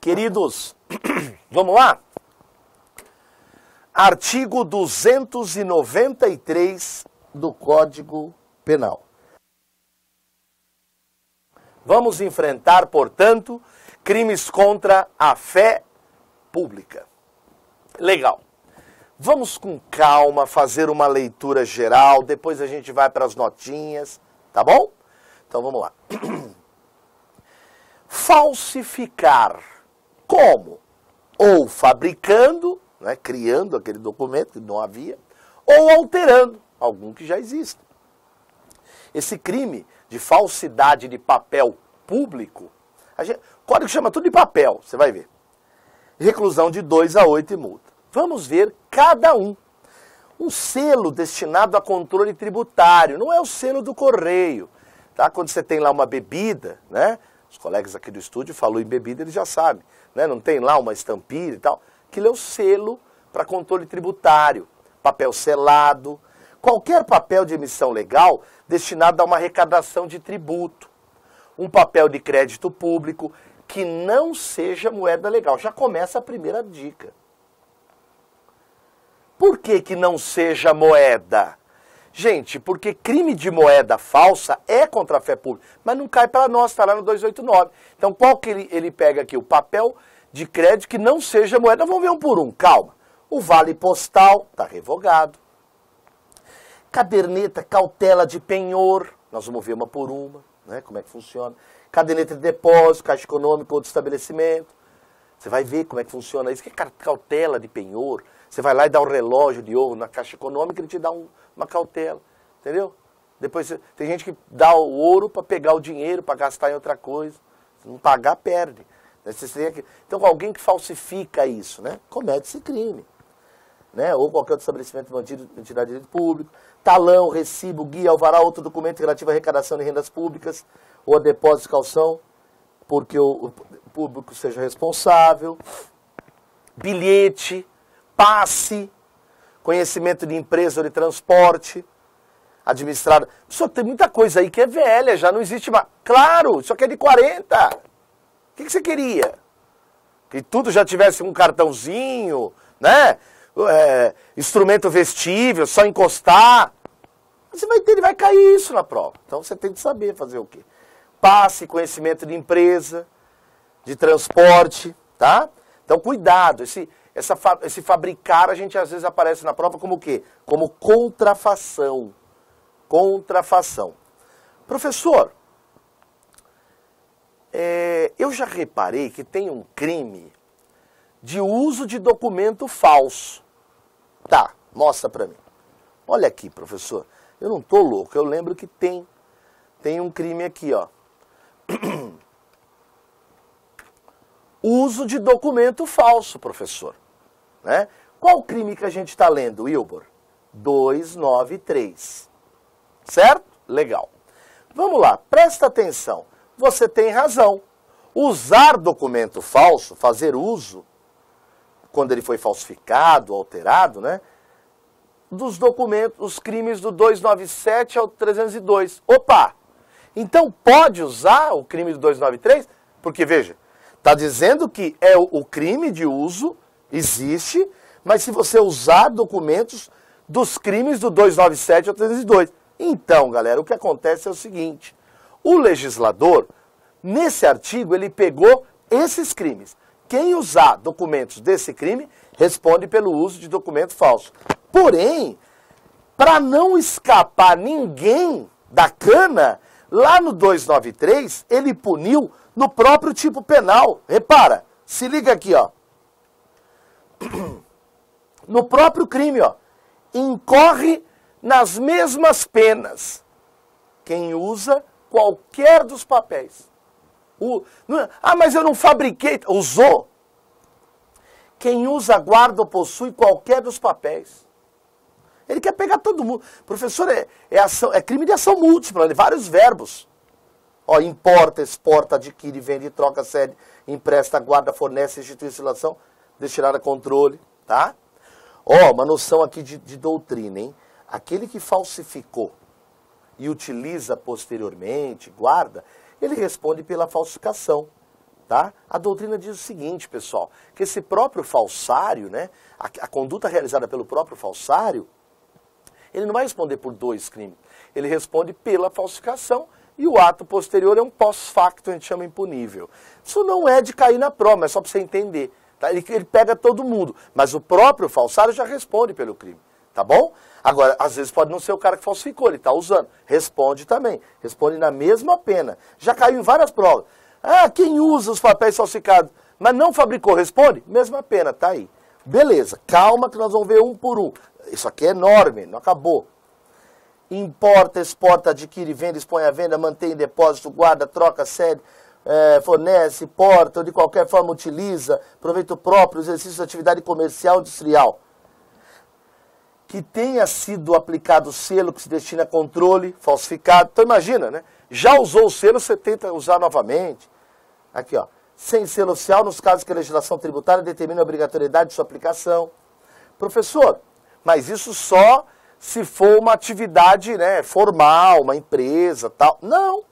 Queridos, vamos lá? Artigo 293 do Código Penal. Vamos enfrentar, portanto, crimes contra a fé pública. Legal. Vamos com calma fazer uma leitura geral, depois a gente vai para as notinhas, tá bom? Então vamos lá. Falsificar. Como? Ou fabricando, né, criando aquele documento que não havia, ou alterando algum que já existe. Esse crime de falsidade de papel público, o código chama tudo de papel, você vai ver. Reclusão de 2 a 8 e multa. Vamos ver cada um. Um selo destinado a controle tributário, não é o selo do correio. Tá? Quando você tem lá uma bebida, né? Os colegas aqui do estúdio falam em bebida, eles já sabem. Né? Não tem lá uma estampilha e tal. Aquilo é o selo para controle tributário. Papel selado. Qualquer papel de emissão legal destinado a uma arrecadação de tributo. Um papel de crédito público que não seja moeda legal. Já começa a primeira dica. Por que não seja moeda? Gente, porque crime de moeda falsa é contra a fé pública, mas não cai para nós, está lá no 289. Então, qual que ele pega aqui? O papel de crédito que não seja moeda. Vamos ver um por um, calma. O vale postal está revogado. Caderneta, cautela de penhor, nós vamos ver uma por uma, né? Como é que funciona. Caderneta de depósito, caixa econômica, outro estabelecimento. Você vai ver como é que funciona isso. Que é cautela de penhor. Você vai lá e dá um relógio de ouro na caixa econômica e ele te dá uma cautela, entendeu? Depois tem gente que dá o ouro para pegar o dinheiro, para gastar em outra coisa. Se não pagar, perde. Então, alguém que falsifica isso, né, comete esse crime. Né? Ou qualquer outro estabelecimento mantido entidade de direito público. Talão, recibo, guia, alvará, outro documento relativo à arrecadação de rendas públicas ou a depósito de calção, porque o público seja responsável. Bilhete, passe, conhecimento de empresa ou de transporte, administrado. Só tem muita coisa aí que é velha, já não existe mais. Claro, isso aqui é de 40. O que você queria? Que tudo já tivesse um cartãozinho, né? Instrumento vestível, só encostar. Você vai ter, ele vai cair isso na prova. Então você tem que saber fazer o quê? Passe, conhecimento de empresa, de transporte, tá? Então cuidado, esse fabricar, a gente às vezes aparece na prova como o quê? Como contrafação. Contrafação. Professor, eu já reparei que tem um crime de uso de documento falso. Tá, mostra pra mim. Olha aqui, professor. Eu não tô louco, eu lembro que tem um crime aqui, ó. Uso de documento falso, professor. Né? Qual crime que a gente está lendo, Wilbur? 293. Certo? Legal. Vamos lá, presta atenção. Você tem razão. Usar documento falso, fazer uso, quando ele foi falsificado, alterado, né? Dos documentos, os crimes do 297 ao 302. Opa! Então pode usar o crime do 293? Porque, veja, está dizendo que o crime de uso existe, mas se você usar documentos dos crimes do 297 ao 302. Então, galera, o que acontece é o seguinte. O legislador, nesse artigo, ele pegou esses crimes. Quem usar documentos desse crime, responde pelo uso de documento falso. Porém, para não escapar ninguém da cana, lá no 293, ele puniu no próprio tipo penal. Repara, se liga aqui, ó. No próprio crime, ó. Incorre nas mesmas penas quem usa qualquer dos papéis. Mas eu não fabriquei. Usou. Quem usa, guarda ou possui qualquer dos papéis. Ele quer pegar todo mundo. Professor, é crime de ação múltipla, de vários verbos. Ó, importa, exporta, adquire, vende, troca, cede, empresta, guarda, fornece, institui, instalação, destinada a controle, tá? Ó, uma noção aqui de doutrina, hein? Aquele que falsificou e utiliza posteriormente, guarda, ele responde pela falsificação. Tá? A doutrina diz o seguinte, pessoal, que esse próprio falsário, né, a conduta realizada pelo próprio falsário, ele não vai responder por 2 crimes. Ele responde pela falsificação e o ato posterior é um pós-facto, a gente chama impunível. Isso não é de cair na prova, é só para você entender. Tá? Ele pega todo mundo, mas o próprio falsário já responde pelo crime. Tá bom? Agora, às vezes pode não ser o cara que falsificou, ele está usando. Responde também. Responde na mesma pena. Já caiu em várias provas. Ah, quem usa os papéis falsificados, mas não fabricou, responde? Mesma pena, tá aí. Beleza, calma que nós vamos ver um por um. Isso aqui é enorme, não acabou. Importa, exporta, adquire, vende, expõe à venda, mantém em depósito, guarda, troca, cede, fornece, porta, ou de qualquer forma utiliza, proveito próprio, exercício de atividade comercial, industrial. Que tenha sido aplicado o selo que se destina a controle, falsificado. Então imagina, né? Já usou o selo, você tenta usar novamente. Aqui, ó. Sem selo oficial, nos casos que a legislação tributária determina a obrigatoriedade de sua aplicação. Professor, mas isso só se for uma atividade, né, formal, uma empresa, tal. Não.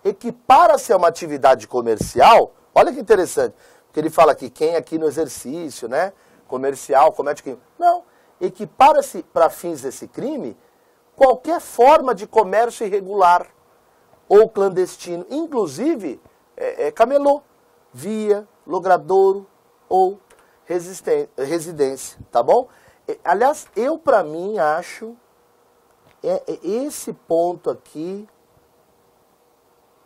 Equipara-se a uma atividade comercial. Olha que interessante. Porque ele fala aqui, quem aqui no exercício, né, comercial, comete crime. Não. Equipara-se para fins desse crime qualquer forma de comércio irregular ou clandestino, inclusive camelô, via, logradouro ou residência, tá bom? Aliás, eu para mim acho esse ponto aqui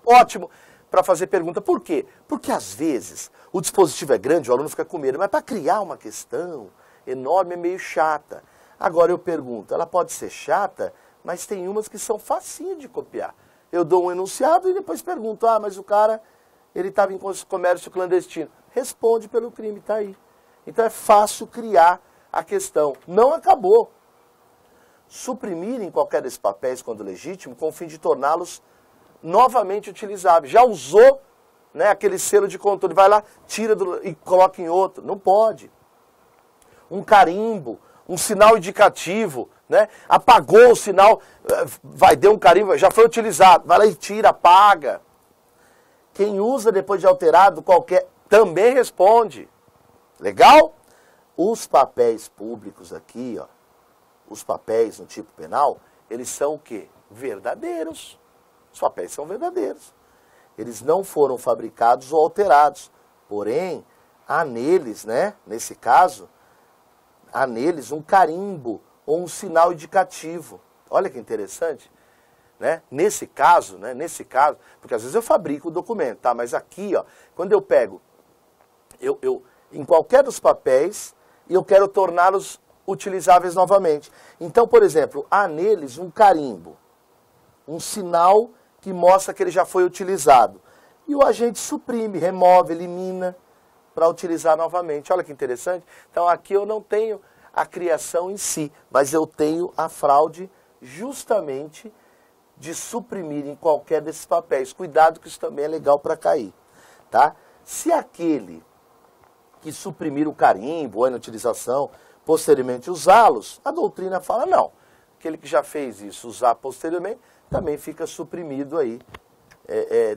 ótimo para fazer pergunta. Por quê? Porque às vezes o dispositivo é grande, o aluno fica com medo, mas para criar uma questão enorme é meio chata. Agora eu pergunto, ela pode ser chata, mas tem umas que são facinho de copiar. Eu dou um enunciado e depois pergunto, ah, mas o cara, ele estava em comércio clandestino. Responde pelo crime, está aí. Então é fácil criar a questão. Não acabou. Suprimirem qualquer desses papéis quando legítimo, com o fim de torná-los novamente utilizáveis. Já usou, né, aquele selo de controle, vai lá, tira e coloca em outro. Não pode. Um carimbo, um sinal indicativo, né? Apagou o sinal, deu um carimbo, já foi utilizado, vai lá e tira, apaga. Quem usa depois de alterado qualquer, também responde. Legal? Os papéis públicos aqui, ó, os papéis no tipo penal, eles são o quê? Verdadeiros. Os papéis são verdadeiros. Eles não foram fabricados ou alterados. Porém, há neles, né, nesse caso, há neles um carimbo ou um sinal indicativo. Olha que interessante, né? Nesse caso, porque às vezes eu fabrico o documento, tá? Mas aqui, ó, quando eu pego, em qualquer dos papéis, e eu quero torná-los utilizáveis novamente. Então, por exemplo, há neles um carimbo, um sinal que mostra que ele já foi utilizado. E o agente suprime, remove, elimina, para utilizar novamente. Olha que interessante. Então aqui eu não tenho a criação em si, mas eu tenho a fraude justamente de suprimir em qualquer desses papéis. Cuidado que isso também é legal para cair. Tá? Se aquele que suprimir o carimbo ou a inutilização, posteriormente usá-los, a doutrina fala não. Aquele que já fez isso, usar posteriormente, também fica suprimido aí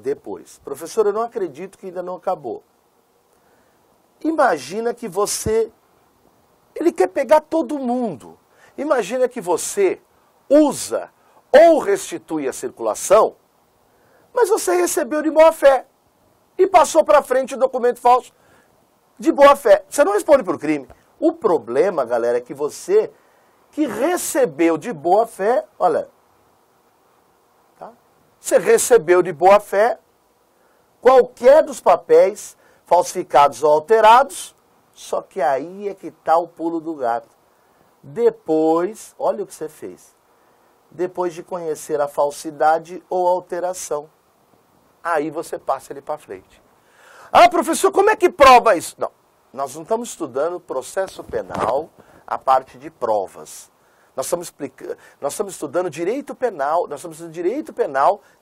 depois. Professor, eu não acredito que ainda não acabou. Imagina que você, ele quer pegar todo mundo. Imagina que você usa ou restitui a circulação, mas você recebeu de boa fé e passou para frente o documento falso de boa fé. Você não responde por crime. O problema, galera, é que você que recebeu de boa fé, olha, tá? Você recebeu de boa fé qualquer dos papéis falsificados ou alterados, só que aí é que está o pulo do gato. Depois, olha o que você fez. Depois de conhecer a falsidade ou alteração, aí você passa ele para frente. Ah, professor, como é que prova isso? Não, nós não estamos estudando processo penal, a parte de provas. Nós estamos estudando direito penal,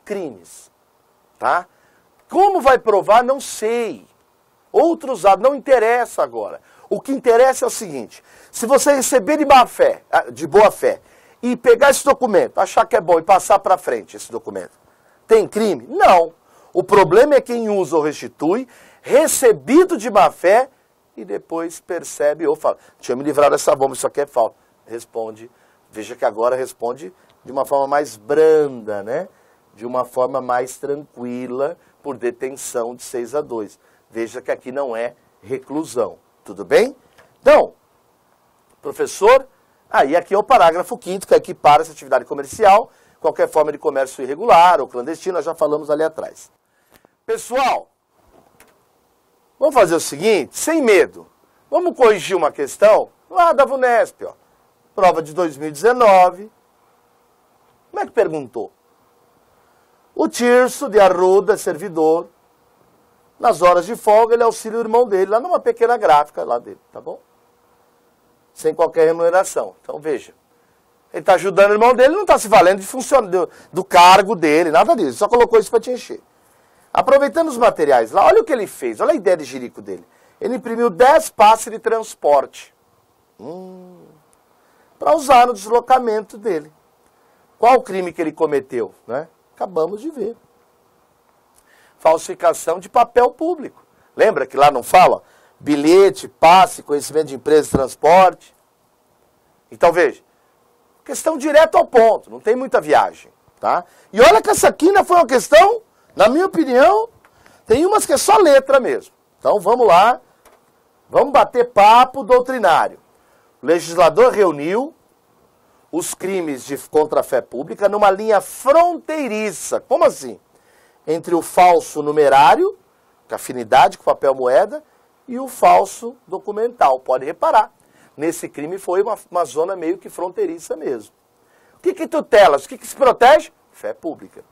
crimes. Tá? Como vai provar, não sei. Outros dados, não interessa agora. O que interessa é o seguinte, se você receber de boa fé, e pegar esse documento, achar que é bom e passar para frente esse documento, tem crime? Não. O problema é quem usa ou restitui, recebido de má fé, e depois percebe ou fala, deixa eu me livrar dessa bomba, isso aqui é falso. Responde, veja que agora responde de uma forma mais branda, né? De uma forma mais tranquila, por detenção de 6-2. Veja que aqui não é reclusão, tudo bem? Então, professor, aí aqui é o parágrafo 5º, que equipara essa atividade comercial, qualquer forma de comércio irregular ou clandestino, nós já falamos ali atrás. Pessoal, vamos fazer o seguinte, sem medo, vamos corrigir uma questão lá da VUNESP, ó, prova de 2019. Como é que perguntou? O Tirso de Arruda, servidor, nas horas de folga, ele auxilia o irmão dele, lá numa pequena gráfica lá dele, tá bom? Sem qualquer remuneração. Então, veja, ele está ajudando o irmão dele, não está se valendo de do cargo dele, nada disso, só colocou isso para te encher. Aproveitando os materiais lá, olha o que ele fez, olha a ideia de jirico dele. Ele imprimiu 10 passes de transporte para usar no deslocamento dele. Qual o crime que ele cometeu? Né? Acabamos de ver. Falsificação de papel público. Lembra que lá não fala? Bilhete, passe, conhecimento de empresa de transporte. Então veja, questão direto ao ponto, não tem muita viagem. Tá? E olha que essa aqui ainda foi uma questão, na minha opinião, tem umas que é só letra mesmo. Então vamos lá, vamos bater papo doutrinário. O legislador reuniu os crimes contra a fé pública numa linha fronteiriça. Como assim? Entre o falso numerário, que é afinidade com papel moeda, e o falso documental. Pode reparar, nesse crime foi uma zona meio que fronteiriça mesmo. O que tutela? O que se protege? Fé pública.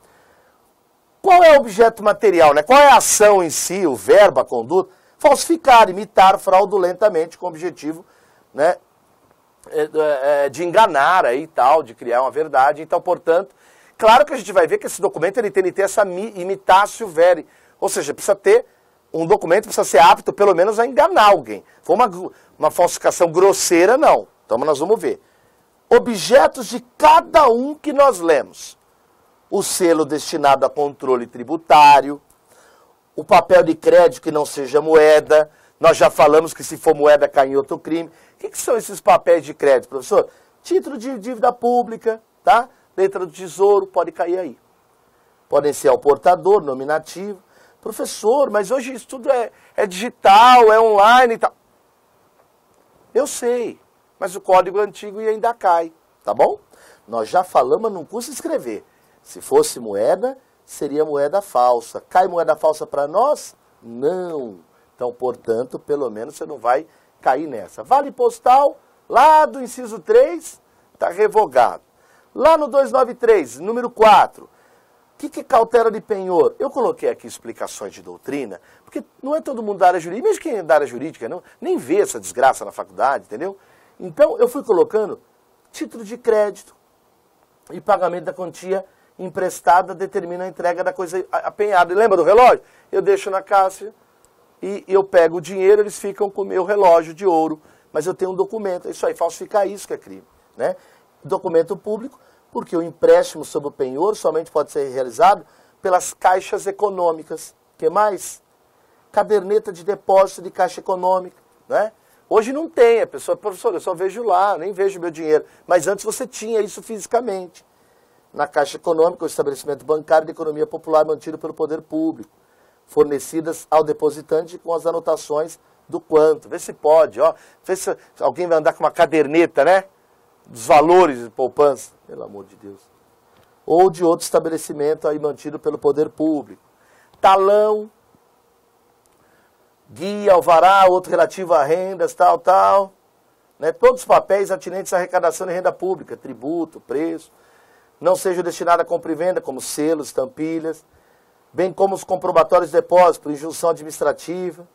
Qual é o objeto material, né? Qual é a ação em si, o verbo, a conduta? Falsificar, imitar fraudulentamente com o objetivo, né, de enganar aí e tal, de criar uma verdade. Então, portanto, claro que a gente vai ver que esse documento ele tem que ter essa imitatio veri. Ou seja, precisa ter um documento, precisa ser apto pelo menos a enganar alguém. Foi uma falsificação grosseira, não. Então nós vamos ver. Objetos de cada um que nós lemos. O selo destinado a controle tributário, o papel de crédito que não seja moeda. Nós já falamos que se for moeda cai em outro crime. O que são esses papéis de crédito, professor? Título de dívida pública, tá? Letra do tesouro, pode cair aí. Podem ser ao portador, nominativo. Professor, mas hoje isso tudo é digital, é online e tal. Eu sei, mas o código antigo ainda cai, tá bom? Nós já falamos, não custa escrever. Se fosse moeda, seria moeda falsa. Cai moeda falsa para nós? Não. Então, portanto, pelo menos você não vai cair nessa. Vale postal, lá do inciso 3, está revogado. Lá no 293, número 4, o que cautela de penhor? Eu coloquei aqui explicações de doutrina, porque não é todo mundo da área jurídica, mesmo quem é da área jurídica, não, nem vê essa desgraça na faculdade, entendeu? Então, eu fui colocando título de crédito e pagamento da quantia emprestada determina a entrega da coisa apenhada. E lembra do relógio? Eu deixo na caixa e eu pego o dinheiro, eles ficam com o meu relógio de ouro, mas eu tenho um documento. Isso aí, falsificar isso que é crime, né? Documento público, porque o empréstimo sob o penhor somente pode ser realizado pelas caixas econômicas. O que mais? Caderneta de depósito de caixa econômica, né? Hoje não tem, a pessoa, professor, eu só vejo lá, nem vejo meu dinheiro. Mas antes você tinha isso fisicamente. Na Caixa Econômica, o estabelecimento bancário de economia popular mantido pelo poder público, fornecidas ao depositante com as anotações do quanto. Vê se pode, ó. Vê se alguém vai andar com uma caderneta, né? Dos valores de poupança, pelo amor de Deus. Ou de outro estabelecimento aí mantido pelo poder público. Talão, guia, alvará, outro relativo a rendas, tal, né? Todos os papéis atinentes à arrecadação de renda pública, tributo, preço, não sejam destinados a compra e venda, como selos, estampilhas, bem como os comprobatórios de depósito, por injunção administrativa,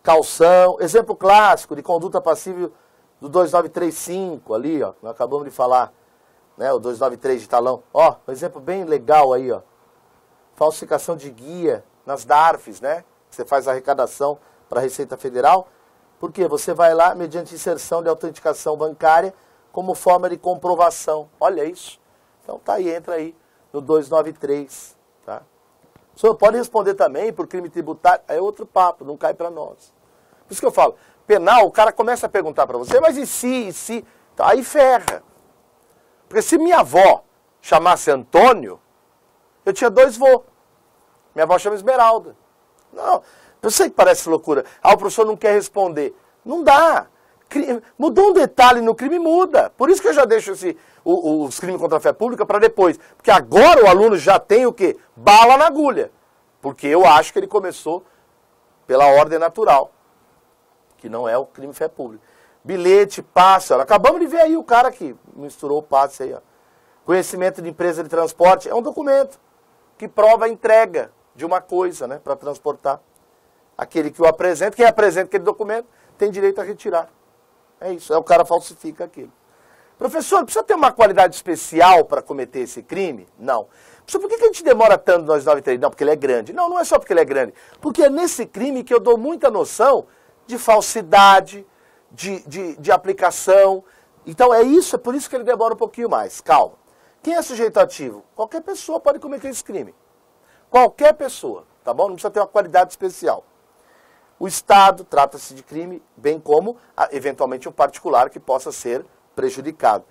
calção, exemplo clássico de conduta passível do 2935, ali, ó, nós acabamos de falar, né, o 293 de talão. Ó, um exemplo bem legal aí, ó, falsificação de guia nas DARFs, né, você faz a arrecadação para a Receita Federal, porque você vai lá mediante inserção de autenticação bancária como forma de comprovação. Olha isso. Então tá aí, entra aí no 293, tá? O senhor pode responder também por crime tributário, é outro papo, não cai para nós. Por isso que eu falo, penal, o cara começa a perguntar para você, mas e se? Então, aí ferra. Porque se minha avó chamasse Antônio, eu tinha 2 vô. Minha avó chama Esmeralda. Não, eu sei que parece loucura. O professor não quer responder. Não dá. Mudou um detalhe no crime, muda. Por isso que eu já deixo os crimes contra a fé pública para depois. Porque agora o aluno já tem o quê? Bala na agulha. Porque eu acho que ele começou pela ordem natural, que não é o crime fé pública. Bilhete, passe, olha, acabamos de ver aí o cara que misturou o passe aí, ó. Conhecimento de empresa de transporte é um documento que prova a entrega de uma coisa, né, para transportar. Aquele que o apresenta, quem apresenta aquele documento tem direito a retirar. É isso, o cara falsifica aquilo. Professor, precisa ter uma qualidade especial para cometer esse crime? Não. Professor, por que a gente demora tanto no 993? Não, porque ele é grande. Não, não é só porque ele é grande. Porque é nesse crime que eu dou muita noção de falsidade, de aplicação. Então é isso, é por isso que ele demora um pouquinho mais. Calma. Quem é sujeito ativo? Qualquer pessoa pode cometer esse crime. Qualquer pessoa, tá bom? Não precisa ter uma qualidade especial. O Estado trata-se de crime, bem como, eventualmente, um particular que possa ser prejudicado.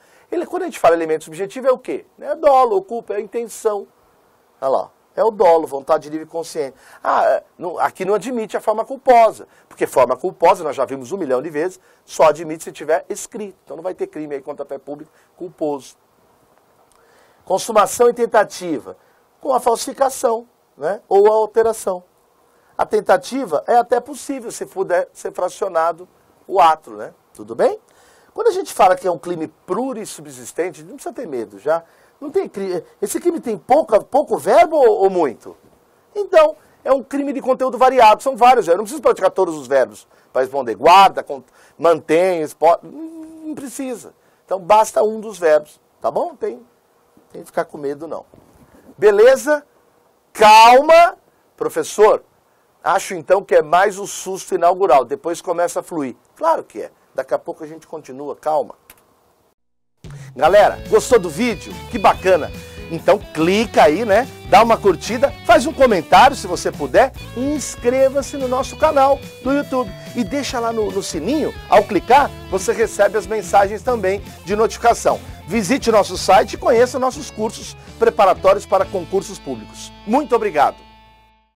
Quando a gente fala elemento subjetivo, é o quê? É dolo, culpa, é a intenção. Olha lá, é o dolo, vontade livre e consciente. Aqui não admite a forma culposa, porque forma culposa, nós já vimos 1 milhão de vezes, só admite se tiver escrito. Então não vai ter crime aí contra a fé pública culposo. Consumação e tentativa, com a falsificação, né? Ou a alteração. A tentativa é até possível, se puder ser fracionado o ato, né? Tudo bem? Quando a gente fala que é um crime plurissubsistente, não precisa ter medo, já. Não tem crime. Esse crime tem pouco verbo ou muito? Então, é um crime de conteúdo variado, são vários verbos. Não precisa praticar todos os verbos para responder. Guarda, mantém, exporta. Não precisa. Então, basta um dos verbos, tá bom? Tem que ficar com medo, não. Beleza? Calma. Professor, acho então que é mais o susto inaugural, depois começa a fluir. Claro que é. Daqui a pouco a gente continua, calma. Galera, gostou do vídeo? Que bacana! Então clica aí, né? Dá uma curtida, faz um comentário se você puder e inscreva-se no nosso canal do YouTube. E deixa lá no sininho, ao clicar, você recebe as mensagens também de notificação. Visite nosso site e conheça nossos cursos preparatórios para concursos públicos. Muito obrigado!